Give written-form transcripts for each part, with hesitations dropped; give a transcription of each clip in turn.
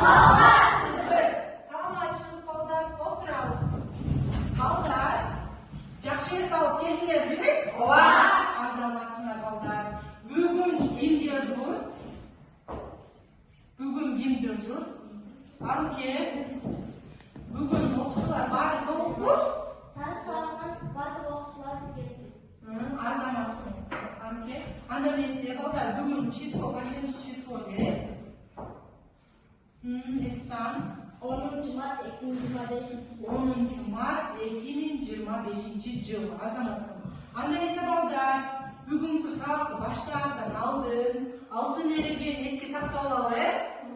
Саламатчылык балдар, отурабыз. Балдар, жакшы эс алып келдиңерби? Ооба. Азаматсыңар балдар. Бүгүн ким дежур? Анке. Бүгүн окуучулар баары толукту? Бардык окуучулар келди. Азаматсың. Анке. Анда эмесе балдар, бүгүн число канчынчы число керек? Эстан 10 март 2025 жыл. 10 март 2025 жыл. Азаматсың. Анда эмесе балдар, бүгүнкү сабакты баштаардан алтын эрежени эске сактап алалы.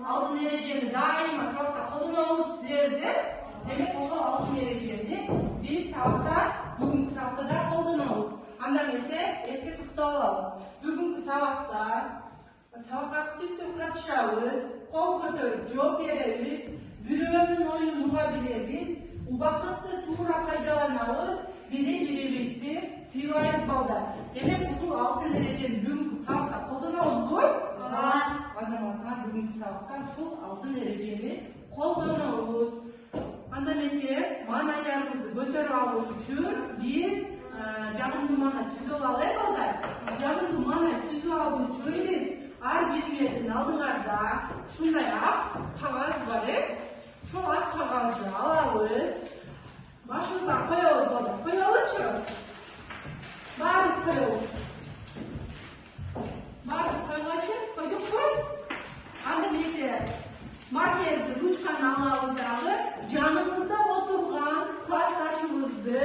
Алтын эрежени дайыма сабакта колдонобуз билебиз, демек ошол алтын эрежени биз бүгүнкү сабакта да колдонобуз. Анда эмесе эске сактап алалы. Бүгүнкү сабакка активдүү катышабыз, кол көтөрүп жооп беребиз, бирөөнүн оюн уга билебиз, убакытты туура пайдаланабыз, бири-бирибизди сыйлайбыз балдар. Демек ушул алтын эрежени бүгүнкү сабакта колдонобузбу? Азаматсыңар бүгүнкү сабакта ушул алтын эрежени колдонобуз. Анда эмесе маанайларыбызды көтөрүп алыш үчүн биз жагымдуу маана түзүп алалы, балдар. Жагымдуу маана түзүп алуу үчүн биз ар бириңердин алдыңарда ушундай ак кагаз бар, ушул ак кагазды алабыз. Башыбызга коебуз, балдар. Коелучу? Баарыбыз коебуз. Баарыбыз койгочу? Койдукпу? Анда эмесе маркерди, ручканы алабыз дагы, жаныбызда отурган классташыбызды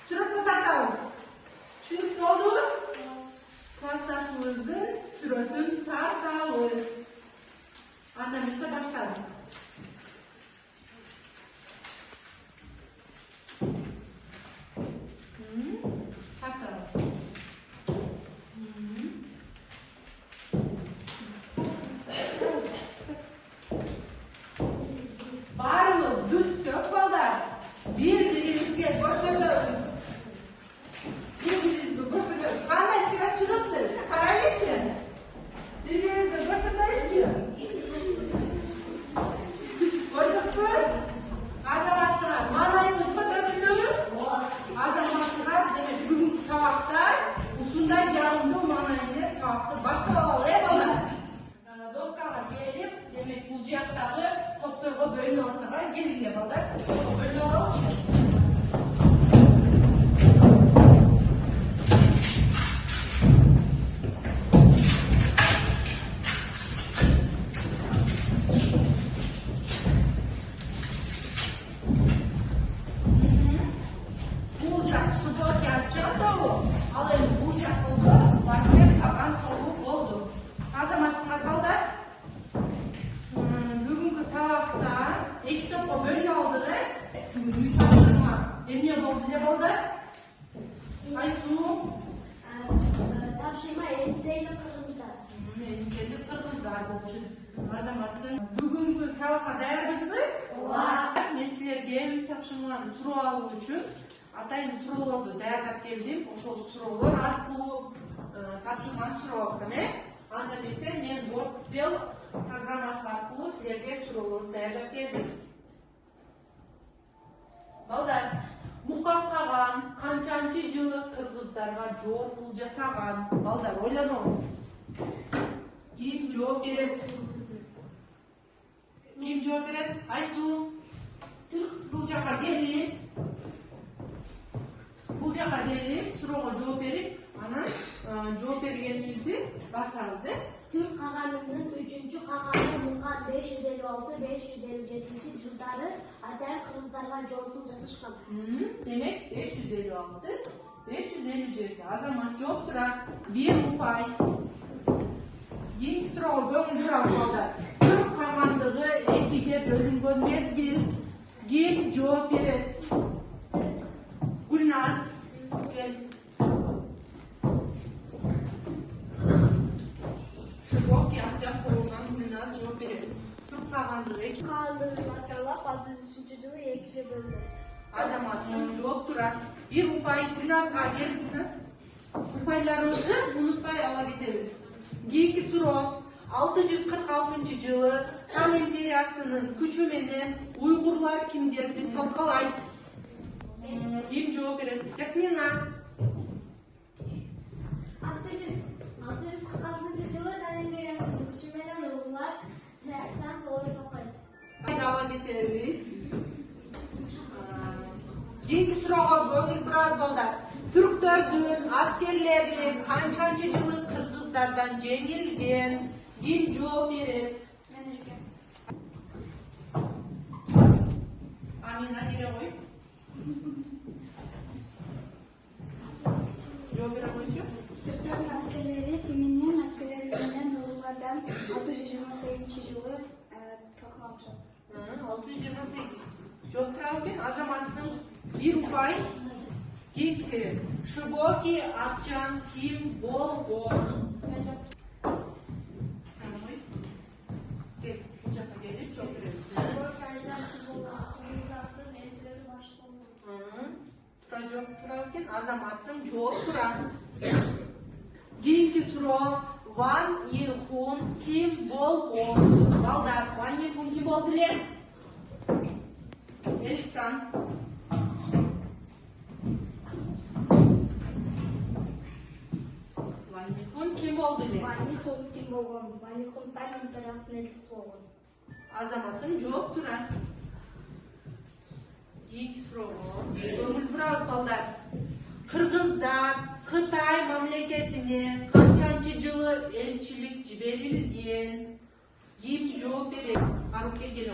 сүрөткө тартабыз. Түшүнүктүү болдубу? Классташыбыздын сүрөтүн тартабыз. Анда эмесе баштадык. Тартабыз. Баарыбыз бүтсөк, балдар, бири-бирибизге көрсөтөбүз. Бири-бирибизге көрсөтөбүз. Кандай сыйга чыгыптыр? Карайлычы. Бири-бирибизге көрсөтөлүчү. Көрдүкпү? Азаматсыңар, маанайыбыз көтөрүлдүбү? Азаматсыңар, демек бүгүнкү сабакта ушундай жагымдуу маана менен сабакты баштап алалы, балдар. Доскага келип, демек бул жактагы топторго бөлүнүп алсаңар, келгиле, балдар. Бөлүнүп алалы. Бул жак шубок ачатабы? Ал эми бул жак болсо, баскет каган тобу болду. Азаматсыңар, балдар. Бүгүнкү сабакта эки топко бөлүнүп алдык, үй тапшырма. Эмне болду, эле балдар? Кайсуу? Тапшырма Элисейлик кыргыздар. Элисейлик кыргыздар болчу. Азаматсың. Бүгүнкү сабакка даярбызбы? Ооба. Мен силерге үй тапшырманы суроо алуу үчүн атайын суроолорду даярдап келдим. Ошол суроолор аркылуу тапшырманы сурап атам, Анда эмесе мен WordPad программасы аркылуу силерге суроолорду даярдап келдим. Балдар, Мукан Каган канчанчы жылы кыргыздарга жоопул жасаган? Балдар, ойлонобуз. Ким жооп берет? Ким жооп берет? Айсу, бул жака келип, суроого жооп берип, анан жооп бергенибизди басабыз, Türk Kaganı'nın 3. Kaganı Mungан 556-557 жылдары Атайын Кыргыздарга жооптул жасашкан. Демек 556-557 азамат жооп турат. Бир упай. Кийинки суроого көңүл бурабыз, балдар. Түрк кагандыгы 2ге бөлүнгөн мезгил. Ким жооп берет? Гүлназ. Шыбок янжак курулган Гүлназ жооп берет. Түрк кагандыгы Кагандыгын ачалап 600-жылы 2-ге бөлүнөт. Азамат жооп турат. Бир упай Гүлназга кел, Гүлназ. Упайларыбызды унутпай ала кетебиз. Кийинки суроо 646 жылы Han imperiyasının gücü menен Uygurlar kimlerdi talkalayt? Kim жооп берет? Жасмина. 646 жылы Тан империясынын күчү менен уйгурлар саясат ой талкайт. Davam etebиз. Keyingi surağga көңүл biraz балдар. Türklerдің askerleri kançanчы жылы Kırgızlardan жеңилген? Kim жооп берет? Amina нере кой? Жооп бере койчу. Türklerin askerleri Семен'in askerlerinden uygurlardan 628 жылы талкаланчу. 628. Жооп тура экен. Азаматсың bir упай. Кийинки Шибоки Акчан ким болгон? Gel, bu жаққа келіп, жооп беребиз. Тура жооп тура экен. Азаматтың жооп тура. Кийинки суроо Ван Йихун ким болгон? Балдар, Ван Йихун ким болду эле? Элистан. Ван Йихун ким болду эле? Ванихун ким болгон? Ванихун Тан империясынын элчиси болгон. Азаматтың жооп тура. Кийинки суроо көңүл бурабыз балдар. Кыргыздар Кытай мамлекетине канчанчы жылы элчилик жиберилген? Ким жооп берет? Арукке келе.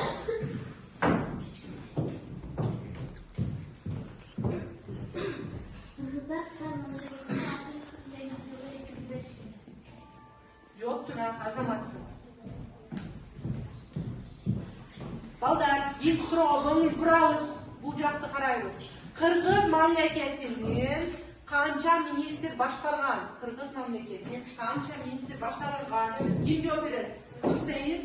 Кыргыздар Кытай мамлекетине 648 жылы элчилик беришкен. Жооп тура, азаматсың. Балдар, кийинки суроого көңүл бурабыз. Бул жакты карайбыз. Кыргыз мамлекетинин канча министр башкарган? Кыргыз мамлекетинин канча министр башкарган? Ким жооп берет? Курсейит.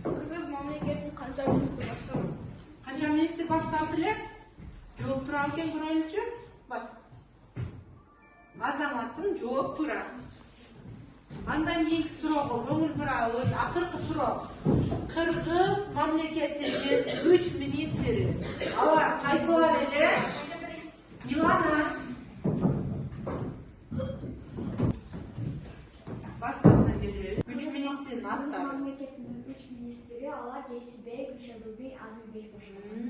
Кыргыз мамлекетинин канча министр башкарган? Канча министр башкарды эле? Жооп тура экен, көрөлүчү. Бас. Азаматтын жооп тура. Андан кийинки суроого көңүл бурабыз. Акыркы суроо. Кыргыз мамлекетинин 3 министри. Алар кайсылар эле? Милана. Баттан келебиз. 3 министрдин Кыргыз аттары. мамлекетинин 3 министри алар Гейсибек, Гүлшабүби, Адилбек башкарган.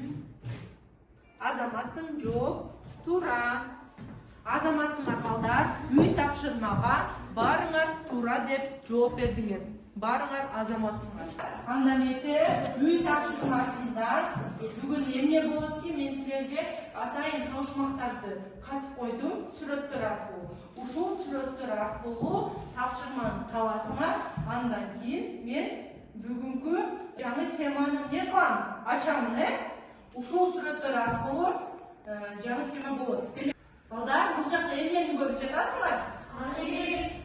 Азаматтын жооп тура. Азаматтыңар балдар үй тапшырмага барыңар тура деп жооп бердиңер. Барыңар азаматсыңар. Анда эмесе үй тапшырмасында бүгүн эмне болот ки, мен силерге атайын таушмактарды катып койдум сүрөттөр аркылуу. Ушул сүрөттөр аркылуу тапшырманы табасыңар. Андан кийин мен бүгүнкү жаңы теманы эмне кылам? Ачам, ушул сүрөттөр аркылуу жаңы тема болот. Балдар, бул жакта эмнени көрүп жатасыңар?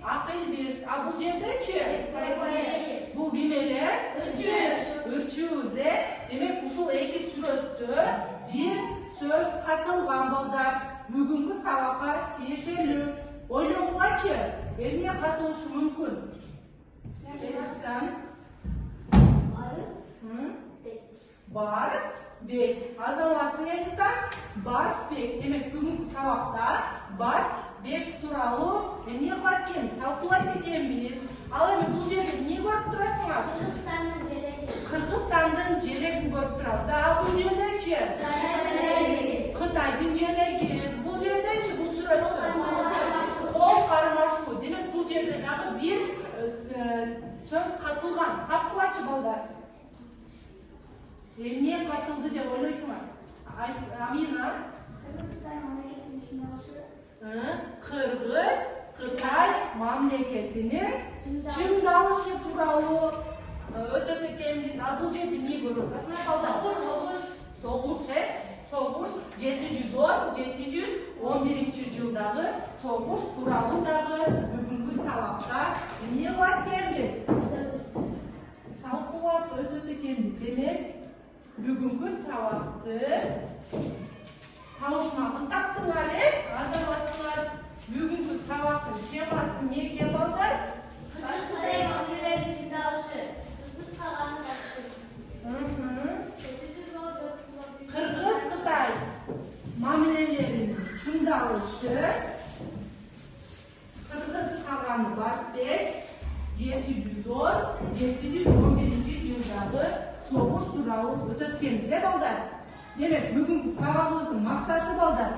Акылбиз. А бул жердечи? Бул ким эле? Үрчүбүз. Демек, ушул эки сүрөттө бир сөз катылган балдар. Бүгүнкү сабакка тиешелүү. Ойлоңгулачы, эмне катылышы мүмкүн? Элистан. Барыс бек. Азаматсың Элистан? Барыс бек. Демек, бүгүнкү сабакта барыс бек тууралуу эмне кылат экенбиз? Талкуулайт экенбиз. Ал эми бул жерде эмне көрүп турасыңар? Кыргызстандын желегин көрүп турабыз. А бул жердечи? Кытайдын желеги. Бул жердечи? Бул сүрөттө кол кармашуу. Демек, бул жерде дагы бир сөз катылган. Тапкылачы балдар. Эмне катылды деп ойлойсуңар? Амина. Кыргыз Кытай мамлекетинин чыңдалышы тууралуу өтөт экенбиз. А бул жерде эмне көрүп атасыңар балдар? Согуш, согуш 710-711 жылдагы согуш тууралуу дагы бүгүнкү сабакта эмне кылат экенбиз? Талкуулап өтөт экенбиз. Демек, бүгүнкү сабакты таушмагын таптыңар, азаматсыңар. Бүгүнкү сабактын темасы эмне экен балдар? Кыргыз Кытай мамлекетинин алышты. Кыргыз каганы Барсбек 710-711 согуш тууралуу өтөткенбиз балдар. Демек бүгүнкү сабагыбыздын максаты балдар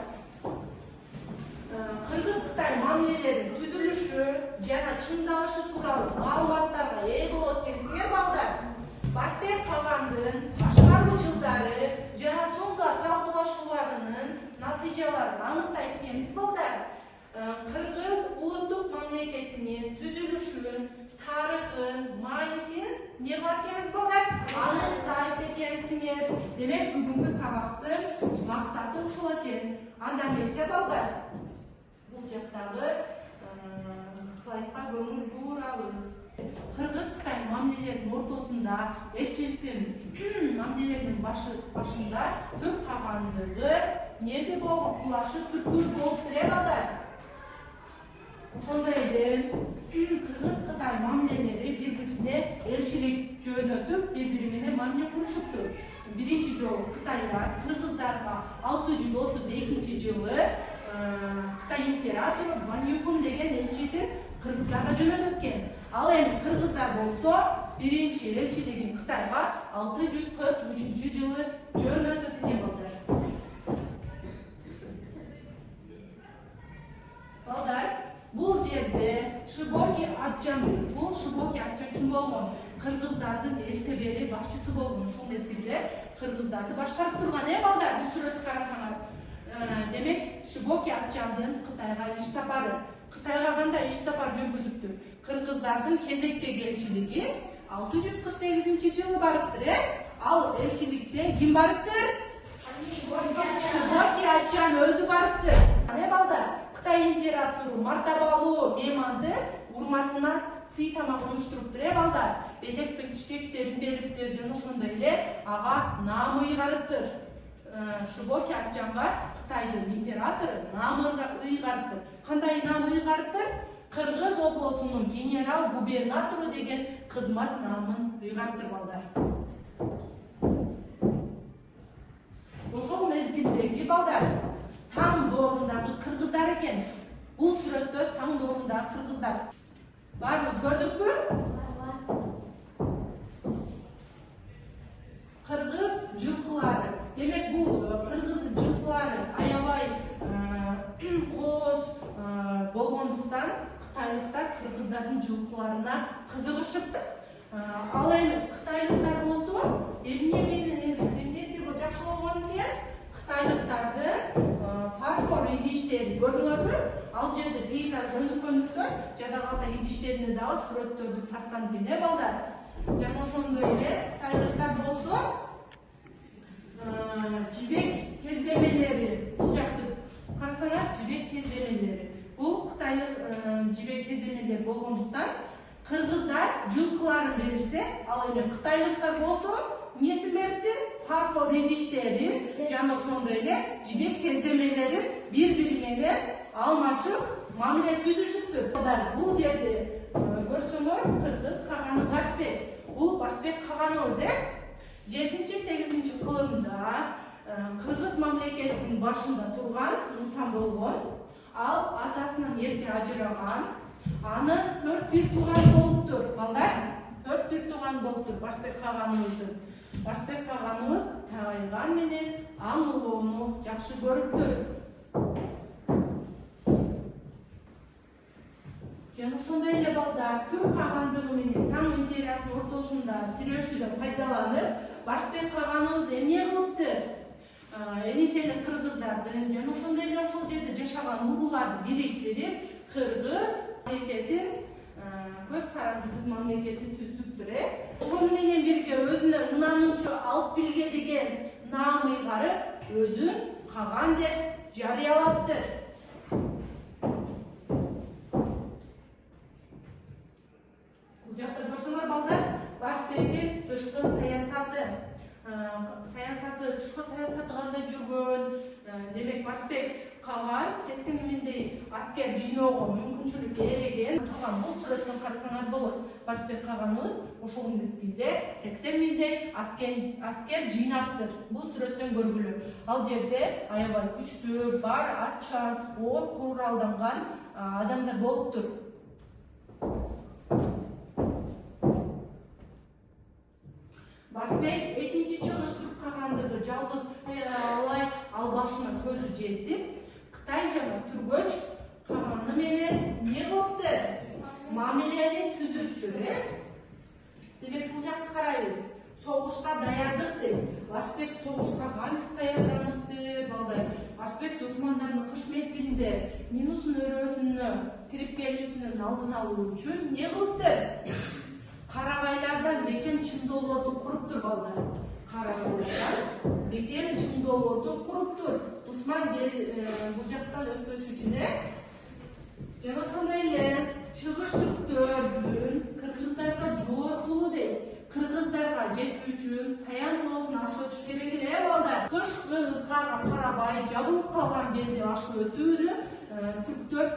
Кыргыз-Кытай мамилелери түзүлүшү жана чыңдалышы тууралуу маалыматтарга ээ болот экенсиңер балдар. Барсбек кагандын башкаруу жылдары жана соңку салгылашууларынын натыйжаларын аныктайт экенбиз балдар. Кыргыз улуттук мамлекетинин түзүлүшүн, тарыхын, маанисин не кылат экенбиз балдар? Аныктайт экенсиңер. Демек бүгүнкү сабактын максаты ушул экен. Андан эмесе балдар, бул жактагы слайдка көңүл бурабыз. Кыргыз-Кытай мамилелеринин ортосунда элчиликтин мамилелеринин башында Түрк кагандыгы эмне болгон кулашы түркүр болуптур балдар. Ошондой эле Кыргыз-Кытай мамилелери бири-бирине элчилик жөнөтүп, бири-бири менен мамиле курушуптур. Биринчи жолу Кытайлар кыргыздарга 632 жылы Кытай императору Ванюкун деген элчисин кыргыздарга жөнөтөткен. Ал эми кыргыздар болсо биринчи элчилигин Кытайга 643 жылы жөнөтөт экен балдар. Балдар, бул жерде Шибоки Атжан, бул Шибоки Атжан ким болгон? Кыргыздардын эрте бери башчысы болгон. Ушул мезгилде кыргыздарды башкарып турган балдар. Бул сүрөттү карасаңар. Демек Шибоки Атжандын Кытайга иш сапары. Кытайга кандай иш сапар жүргүзүптүр? Кыргыздардын кезектеги элчилиги 648 жылы барыптыр. Ал элчиликте ким барыптыр? Шибоки Атжан өзү барыптыр. Балдар, Кытай императору мартабалуу мейманды урматына сый тамак уюштуруптур балдар. Белек чечектерин бериптир жана ошондой эле ага наам ыйгарыптыр. Шибоки Атжанга Кытайдын императору наам ыйгарыптыр. Кандай наам ыйгарыптыр? Кыргыз облусунун генерал-губернатору деген кызмат наамын ыйгарыптыр балдар. Ошол мезгилдеги балдар таң доорундагы кыргыздар экен. Бул сүрөттө таң доорундагы кыргыздар. Баарыбыз көрдүкпү? Кыргыз жылкылары. Демек бул кыргыздын жылкылары аябай кооз болгондуктан кытайлыктар кыргыздардын жылкыларына кызыгышып. Ал эми кытайлыктар болсо эмнеси жакшы болгон экен? Кытайлыктарды фарфор идиштери көрдүңөрбү? Ал жерде пейзаж жөнүккөндүктөн жада калса идиштерине дагы сүрөттөрдү тарткан экен балдар. Жана ошондой эле кытайлыктар болсо жибек кездемелери, бул жакты карасаңар, жибек кездемелери. Бул кытайлык жибек кездемелери болгондуктан кыргыздар жылкыларын берсе, ал эми кытайлыктар болсо эмнесин бериптир? Фарфор идиштерин жана ошондой эле жибек кездемелерин бири-бири менен алмашып мамиле түзүшүптүр. Бул жерде көрсөңөр Кыргыз каганы Барсбек. Бул Барсбек каганыбыз 7-8 кылымда Кыргыз мамлекетинин башында турган инсан болгон. Ал атасынан эрте ажыраган. Анын 4 бир тууган болуптур. Балдар, 4 бир тууган болуптур Барсбек каганыбыздын. Барсбек каганыбыз тайган менен аң улоону жакшы көрүптүр. Жана ошондой эле балдар, Түрк кагандыгы менен Таң империясынын ортосунда тирешүүдөн пайдаланып, Барсбек каганыбыз эмне кылыптыр? Эле кыргыздардын жана ошондой эле ошол жерде жашаган урууларды бириктирип, Кыргыз мамлекетин көз карандысыз мамлекетин түздүктүр. Ошону менен бирге өзүнө ынануучу алып билге деген наам ыйгарып, өзүн каган деп жарыялаптыр. Бул жакта көрсөңөр балдар, Барсбектин тышкы саясаты. Тышкы саясаты кандай жүргөн? Демек Барсбек каган 80 миңдей аскер жыйноого мүмкүнчүлүк ээлеген турган. Бул сүрөттөн карасаңар болот. Барысбек каганыбыз ошол мезгилде 80 миңдей аскер жыйнаптыр. Бул сүрөттөн көргүлө. Ал жерде аябай күчтүү, бар атчан, оор куралданган адамдар болуптур. Барысбек экинчи чыгыш түрк кагандыгы жалгыз алай ал башына көзү жетип, Кытай жана Түргөч каганы менен не кылыптыр? Мамилени түзүптүр, Демек бул жакты карайбыз. Согушка даярдык дейт. Барысбек согушка кантип даярданыптыр, балдар? Барысбек душмандардын кыш мезгилинде минустун өрөөсүнө кирип келүүсүнүн алдын алуу үчүн не кылыптыр? Карагайлардан бекем чымдоолорду куруптур, балдар. Карагайлардан бекем чымдоолорду куруптур. Душман бул жактан өтпөш үчүн, Жана ошондой эле чыгыш түрктөрдүн кыргыздарга жогорку дейт. Кыргыздарга жетүү үчүн Саян тоосун ашып өтүш керек эле, балдар. Кыш кыргыздарга карабай жабылып калган белди ашып өтүүнү түрктөр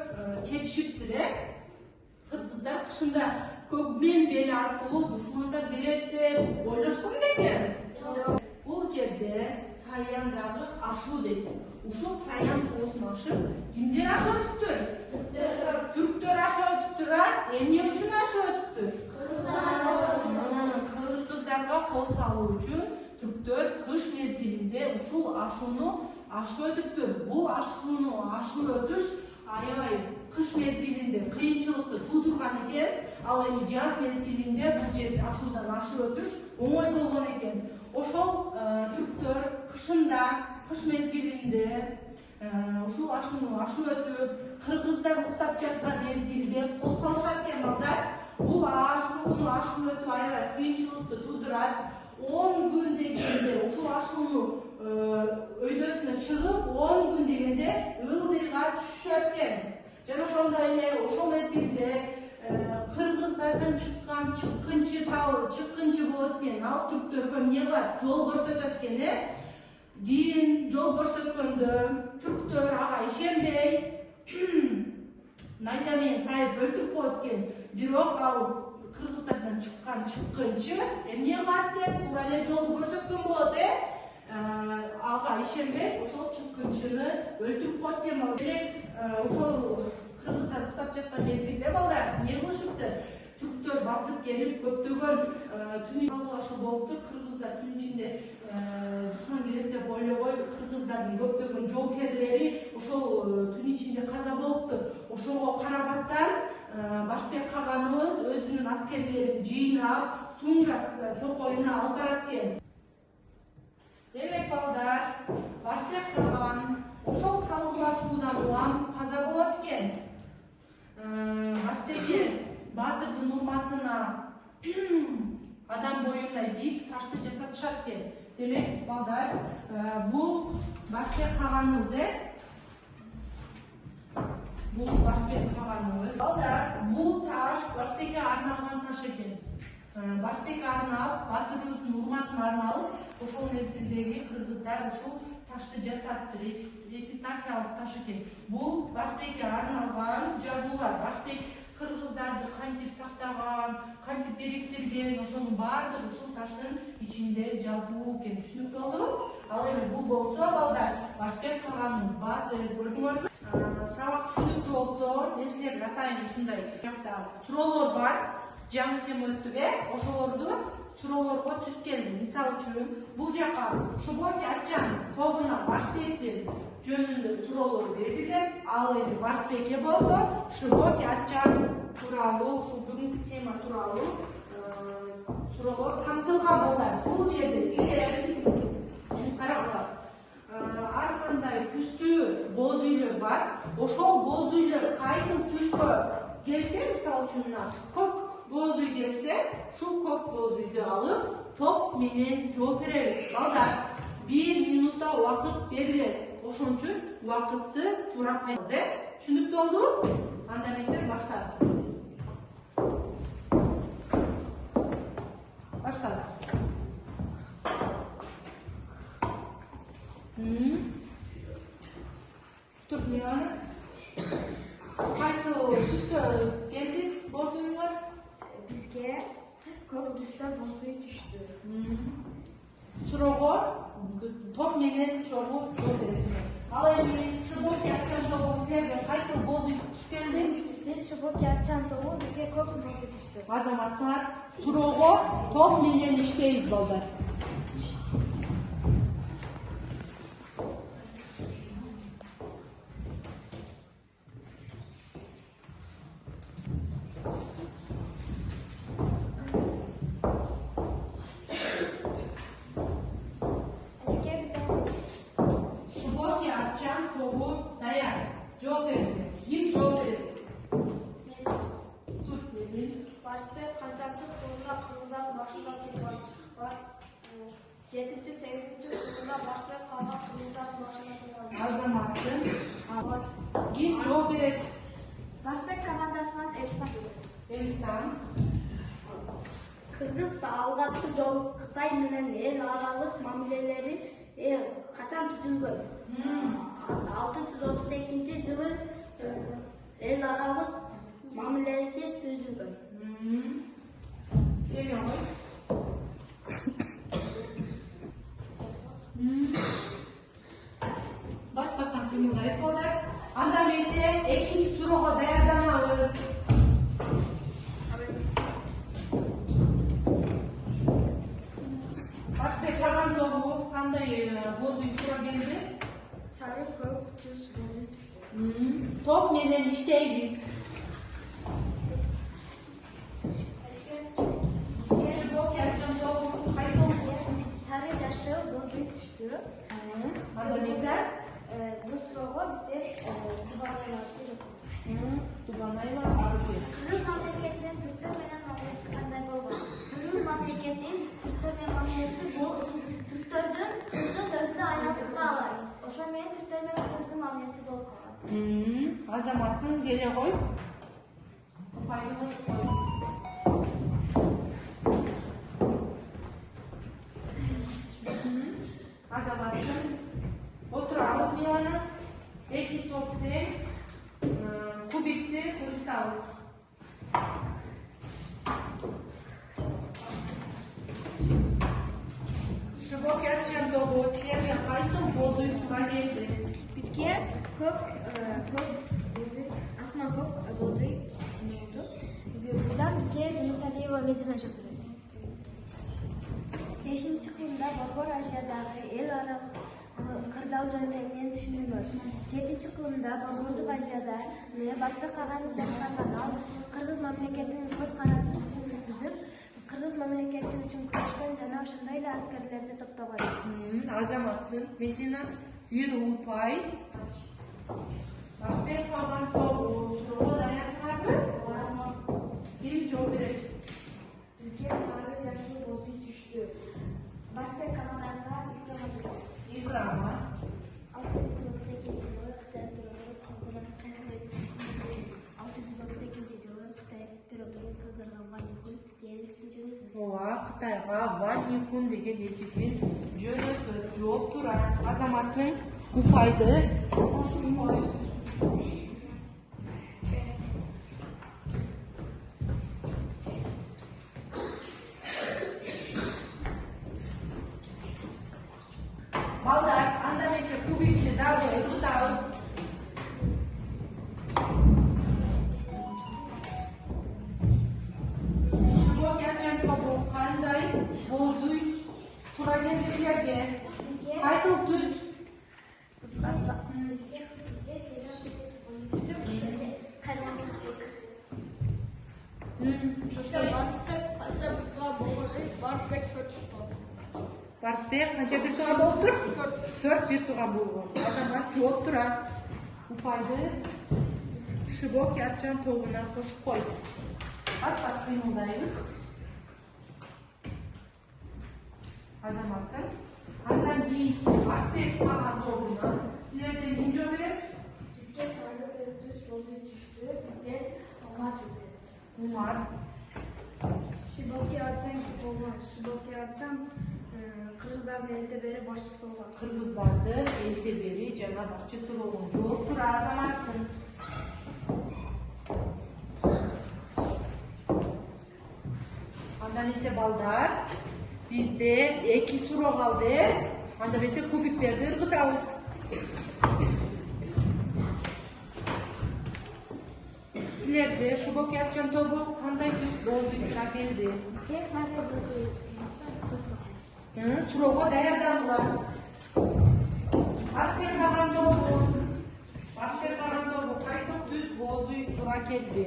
чечишиптир, Кыргыздар кышында көкмен бели аркылуу душмандар келет деп ойлошкон бекен? Бул жерде Саяндагы ашуу дейт. Ушул Саян тоосун ашып, кимдер ашып өтүптүр? Түрктөр ашып өтүптүр, эмне үчүн ашып өтүптүр? Кыргыздарга кол салуу үчүн түрктөр кыш мезгилинде ушул ашууну ашып өтүптүр. Бул ашууну ашып өтүш аябай кыш мезгилинде кыйынчылыкты туудурган экен. Ал эми жаз мезгилинде бул жерде ашуудан ашып өтүш оңой болгон экен. Ошол түрктөр кышында, кыш мезгилинде ушул ашууну ашып өтүп, кыргыздар уктап жаткан мезгилде кол салышат экен, балдар. Бул ашууну ашып өтүү аябай кыйынчылыкты туудурат. 10 күн дегенде ушул ашууну өйдөсүнө чыгып, 10 күн дегенде ылдыйга түшүшөт экен. Жана ошондой эле ошол мезгилде кыргыздардан чыккан чыккынчы болот экен. Ал түрктөргө эмне кылат? Жол көрсөтөт экен, Кийин жол көрсөткөндө түрктөр ага ишенбей найза менен сайып өлтүрүп коет экен. Бирок ал кыргыздардан чыккан чыккынчы эмне кылат деп туура эле жолду көрсөткөн болот, Ага ишенбей ошол чыккынчыны өлтүрүп коет экен, балдар. Демек ошол кыргыздар уктап жаткан мезгилде, балдар, эмне кылышыптыр? Түрктөр басып келип көптөгөн түн талашы болуптур. Кыргыздар түн ичинде душман келет деп ойлобой, кыргыздардын көптөгөн жоокерлери ошол түн ичинде каза болуптур. Ошого карабастан Барысбек каганыбыз өзүнүн аскерлерин жыйнап, Сунга токоюна алып барат экен. Демек, балдар, Барысбек каган ошол салгылашуудан улам каза болот экен. Барысбекке баатырдын урматына адам боюндай бийик ташты жасатышат экен. Демек, балдар, бул Барысбек каганыбыз, бул Барысбек каганыбыз. Балдар, бул таш Барысбекке арналган таш экен. Барысбекке арнап, баатырыбыздын урматына арналып, ошол мезгилдеги кыргыздар ушул ташты жасаптыр. Эпитафиялык таш экен. Бул Барысбекке арналган жазуулар. Барысбек кыргыздарды кантип сактаган, кантип бириктирген, ошонун баардыгы ушул таштын ичинде жазуу экен. Түшүнүктүү болдубу? Ал эми бул болсо, балдар, Барысбек каганыбыз баатыр, көрдүңөрбү? Сабак түшүнүктүү болсо, мен силерге атайын ушундай жакта суроолор бар. Жаңы тема өттүк, ошолорду суроолорго түзүп келдим. Мисалы үчүн, бул жака Шубоки Атчан тобуна Барысбектин жөнүндө суроолор берилет. Ал эми Барысбекке болсо, Шубоки Атчан тууралуу, ушул бүгүнкү тема тууралуу суроолор камтылган, балдар. Бул жерде силер караңыздар. Ар кандай түстүү боз үйлөр бар. Ошол боз үйлөр кайсы түскө келсе, мисалы үчүн көк боз үй келсе, ушул көк боз үйдү алып, топ менен жооп беребиз. Балдар, 1 минутта убакыт берилет. Ошон үчүн убакытты туура пайдаланыңыз. Түшүнүктүү болдубу? Анда эмесе баштайлы. Баштайлы. Тур, Милана. Кайсы түстө келди боз үйүңөр? Бизге Türkler bozuyu düştü. Surog'o top menen cho'g'u javob berasizlar. Al endi Shibok yatgan to'g'ri sizlarga qaysi bo'zi tush keldi? Biz Shibok yatgan to'g'ri bizga ko'p bozu düştü. Azamatlar, Surog'o top menen ishdaymiz bolalar. Shibok yatgan to'g'ri tayyor. Javob berdi. Kim javob berdi? Dur, men Başka kaçancı turunda kırmızılar başında tutan var. 7. 8. turunda başka kalan kırmızılar başında tutan var. Azamatın kim javob beradi? Başka komandasından Erstan. Eristan. Kırgız alğaçkı жолу Кытай менен эл аралык мамилелери качан түзүлгөн? 638-жылы эл аралык мамилеси түзүлгөн. Geliyor mu? Başbakan kıyımdayız bolalar. Andan ise ikinci soruğa dayandanalız. Başbakan doğru qanday bo'zi so'ra keldi? Sarı ko'k tuz bozu düştü. Top menen ishdaymiz. Shibok yatgan to'g'ri qaysi bo'zi? Sarı jaşı bozu düştü. Andan ise Bu soruğa bize duvarlarlar. Tubanay var, arıcı. Kırgız mamleketinin Türkler menен мамилеси кандай болгон? Kırgız mamleketinin Türkler menен мамилеси бул Türklerдин кызыл өзүнө айлантып калат. Ошо менен Türkler менен кыргыздын мамилеси болуп калат. Azamatın gele koy. Fayda hoş koy. Azamatın oturağımız bir yana. İki topte kubikte kurutağız. Shibok yatgan to'g'ri sizlarga qaysi bo'zi tuba keldi? Bizga ko'p bozu, asman ko'p bozu bo'ldi. Buradan bizga Yunus Aliyeva Medina chiqdi. 5-chi kunda Bobur Asiyadagi el aro qirg'oq joylarini tushunilgan. 7-chi kunda Boburdu Asiyada boshqa qolgan kanal Qirg'iz mamlakatining ko'z qaratmasini tuzib, Qirg'iz mamlakati uchun kurashgan jana shundayla askarlarni to'ptagan. Azamatın Medina yürü upay. Başka kalan toğu soruğa dayansınlar mı? Kim cevap verecek? Bizga sarı jaşı bozu düştü. Başka kanallarsa İkrama. 638-yılı Xitay pilotu kızdırgan 638-yılı Xitay pilotu kızdırgan Van Yukun 8-yılı Ova Қытайға Ван Юхун деген елшісін жөнөтті. Жооп турат. Азаматтың упайды. Балдар, анда месе кубикли дагы утабыз. Shibok yatgan to'g'ri qanday bo'zi tuba keldi sizlarga? Qaysi tuz? Barsbek qancha bir tuğa bo'lib tur? 4 bir tuğa bo'lgan. Azamat javob turadi. Ufaydi Shibok yatgan to'g'rini qo'shib qo'ydi. At qiymoqdaymiz. Azamatın andan keyin Barsbek qolgan to'g'rini sizlardan kim javob beradi? Bizga sarı tuz bozu düştü. Bizga Umar çıktı. Umar. Şibok'u açan olmaz. Şibok'u açan Kırgızların elde beri başçısı olan. Qirg'izlarni elda beri jana barchasi bo'lgan. Javob turadi Azamatsin. Andan ise балдар. Бизде 2 суроо калды. Анда эмесе кубиктерди ыргытабыз. Силерде Шубоки Атчан тобу кандай түс болду тура келди? Бизге сары көзү Суроого даярдангыла. Баш бермаган тобу кайсы түс болду тура келди?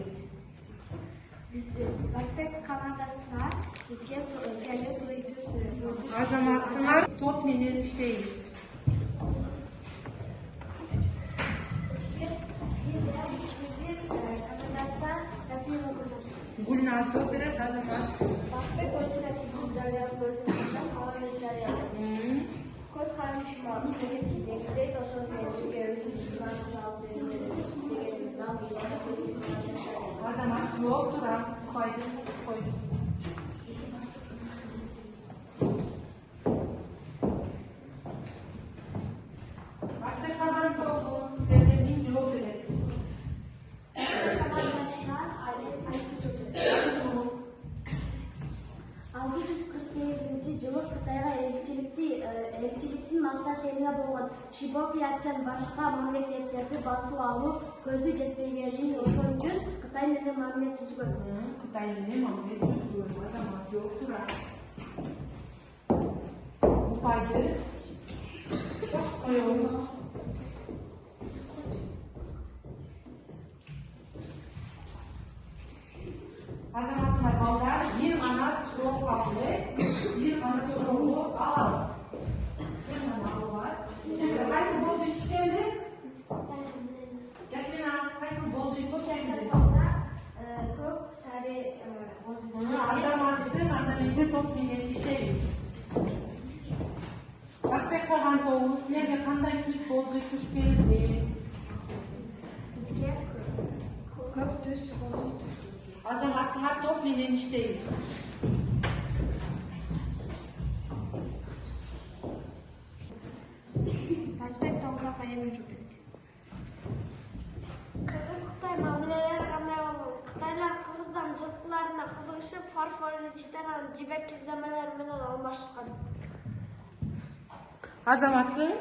Басбек командасына бизге келе туйду. Азаматсыңар топ менен иштейбиз. Гүлназ жооп берет, Азамат. Басбек өзүнө дарыяс бөлүнүшүн көз карашыма негизде ошол менчиге өзүнүн жаап Азамат жооп тура, укпайды, койду. Башка калган тобу силерден жооп берет. жылы Кытайга элчиликтин максаты болгон Шибоки Атчан башка мамлекеттерди басып алуу көзү жетпегенин ошол үчүн Кытай менен мамиле түзгөн. Кытай менен мамиле түзгөн. Азамат жооп тура. Упайды кош коебуз. Азаматсыңар балдар, бир гана суроо калды. Бир гана суроого алабыз. Бир гана алууга. Кайсы болду үч келди? Жасмина, кайсы болду үч келди? Көк сары Азаматсың, анда топ менен иштейбиз. Башка калган тобу силерге кандай түс болду үч келди? бизге көк түс болду. Азаматсыңар топ менен иштейбиз. Басбек топуракка эми жооп берет. Кыргыз-Кытай мамилелери кандай болгон? Кытайлар кыргыздан жылкыларына кызыгышып, фарфор идиштер анан жибек издемелери менен алмашкан. Азаматсың,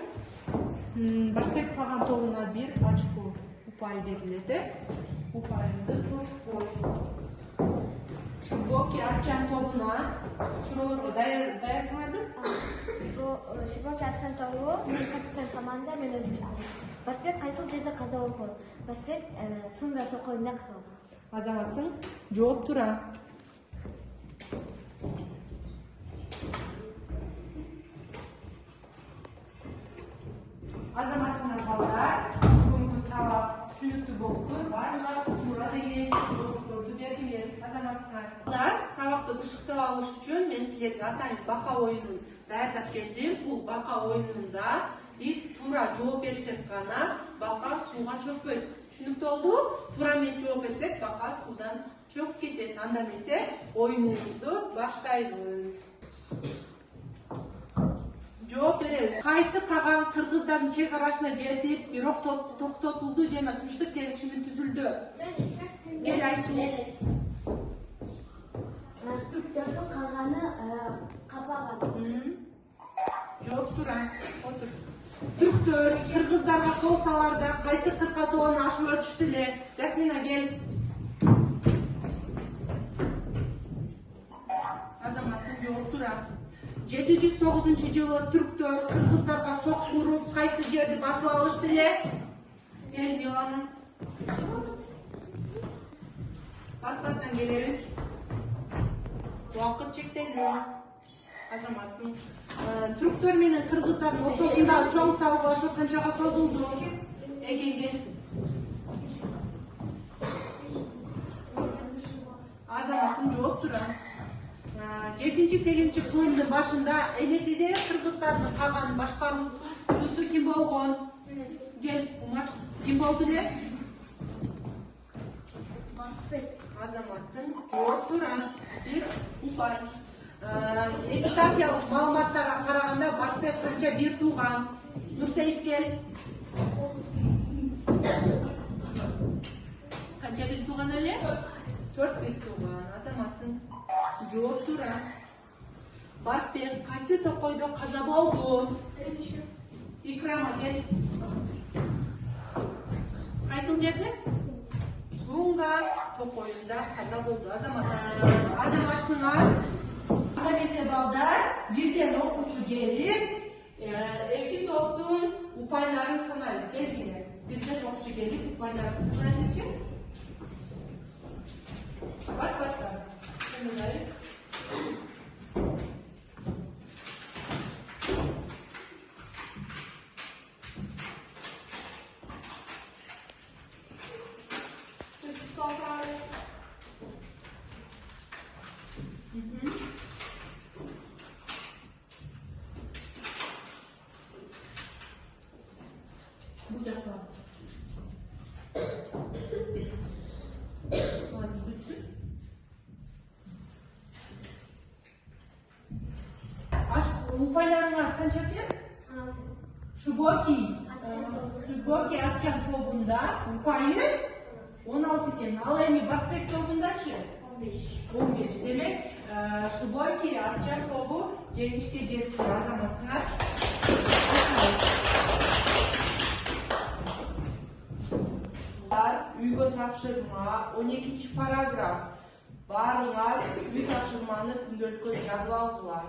Башбек калган тобуна 1 очко упай берилет. Упайыңды кошуп кой. Шубоки Атчан тобуна суроолорго даярсыңарбы? Шибоки Атчан тобу капитан команда менен Басбек кайсыл жерде каза болгон? Басбек Сумга токойунда каза болгон. Азаматсың, жооп тура. Азаматсыңар балдар, бүгүнкү сабак түшүнүктүү болуптур. Баардыгы туура деген жоопторду бердиңер. Азаматсыңар балдар, сабакты бышыктап алыш үчүн мен силерге атайын бака оюнун даярдап келдим. Бул бака оюнунда биз туура жооп берсек гана бака сууга чөкпөйт. Түшүнүктүү болду? Туура эмес жооп берсек бака суудан чөгүп кетет. Анда эмесе оюнубузду баштайбыз. Жооп беребиз. Кайсы каган кыргыздардын чек арасына жетип, бирок токтотулду жана тынчтык келишими түзүлдү? Кел Айсу. Түрктөрдүн каганы капаган. Жооп тура. Отур. Түрктөр кыргыздарга кол саларда кайсы кырка тоону ашып өтүштү эле? Жасмина кел. Азаматтын жооп тура. 709-жылы түрктөр кыргыздарга сокку уруп кайсы жерди басып алышты эле? Кел Милана. Бат-баттан келебиз. Убакыт чектелүү. Азаматсың. Түрктөр менен кыргыздардын ортосундагы чоң салгылашуу канчага созулду? Эген кел. Азаматсың жооп тура. 7-8 кылымдын башында энесиде кыргыздардын каганын башкаруучусу ким болгон? Кел, Умар. Ким болду эле? Басбек. Азаматсың жооп тура. Бир упай. Эпитафиялык маалыматтарга караганда Басбек канча бир тууган? Нурсейит кел. Канча бир тууган эле? 4 бир тууган. Азаматсың жооп тура. Барсбек, кайсы токойдо каза болду? Икрама кел. Кайсыл жерде? Суңгар токойунда каза болду. Азаматсыңар анда эмесе балдар бирден окуучу келип, эки топтун упайларын санайбыз. Келгиле. Бирден окуучу келип, упайларын санайлычы. Бар. Санайбыз. Bu жақта. Азыр білсін. Упайларыңа қанша екен? Шубоки атчан тобында упайы 16 екен. Ал эми Барсбек тобындачы? 15. Демек, Шубоки атчан тобу жеңишке жетти. Азаматсыңар. Үйгө тапшырма 12 параграф. Баарыңар үй тапшырманы күнделиккө жазып алдылар.